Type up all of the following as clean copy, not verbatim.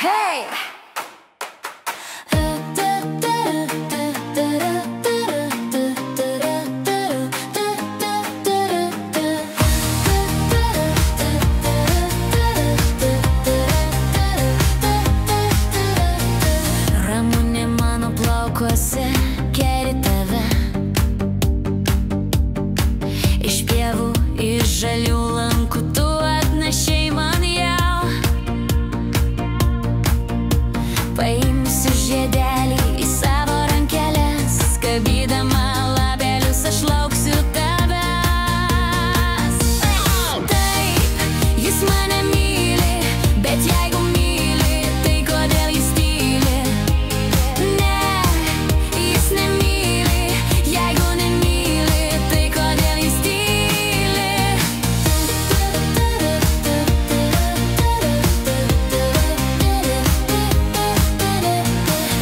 Hey! Ramunė mano plaukuose geri tave. Iš pievų, iš žalių lankų tu atnešei man jau. Paimsiu žiedelį į savo rankeles, kabydama labelius aš lauksiu tavęs. Taip, jis mane myli, bet jeigu myli, tai kodėl jis tyli? Ne, jis nemyli, jeigu nemyli, tai kodėl jis tyli?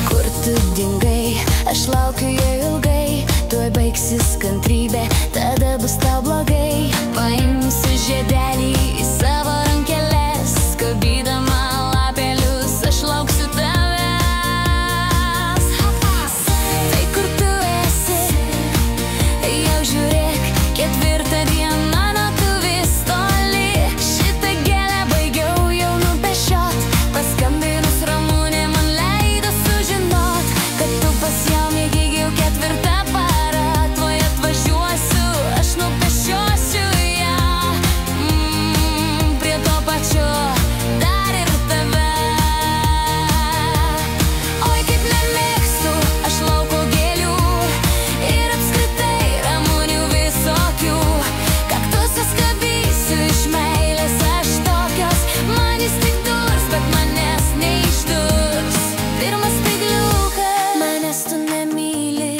Kur tu dingai, aš laukiu jo ilgai, tuoj baigsis kantrybė, tada bus tau blogai. Paimsiu žiedelį į savo rankeles, kabydama lapelius aš lauksiu tavęs. Tai kur tu esi, jau žiūrėk, ketvirtą dieną nuo tu vis toli. Šitą gėlę baigiau jau nupešiot, paskambinus Ramunė man leido sužinot, kad tu pas ją mėgėjai jau ketvirtą parą. Tuoj atvažiuosiu, aš nupešiosiu ją prie to pačio dar ir tave. Oi, kaip nemėgstu aš lauko gėlių ir apskritai ramunių visokių. Kaktusas kabysiu iš meilės aš tokios, man jis tik durs, bet manęs neišdurs. Pirmas spygliukas, manęs tu nemyli,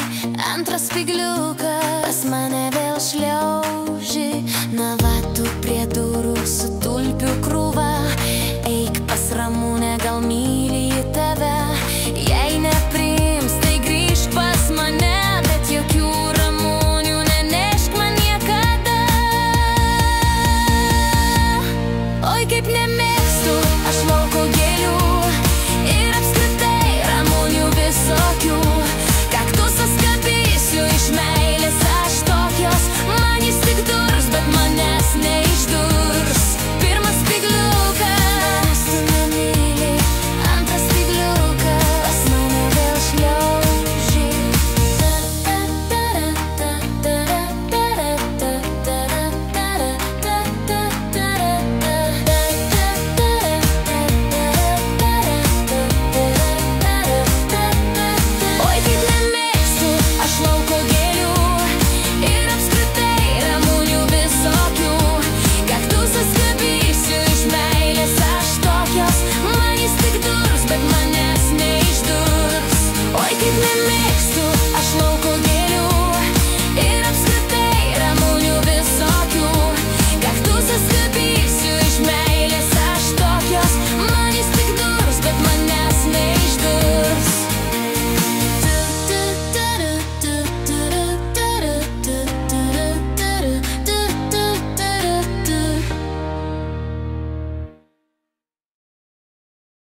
antras spygliukas, pas mane vėl šliauži. Na va tu prie durų su tulpių krūva, eik pas Ramunę, gal myli.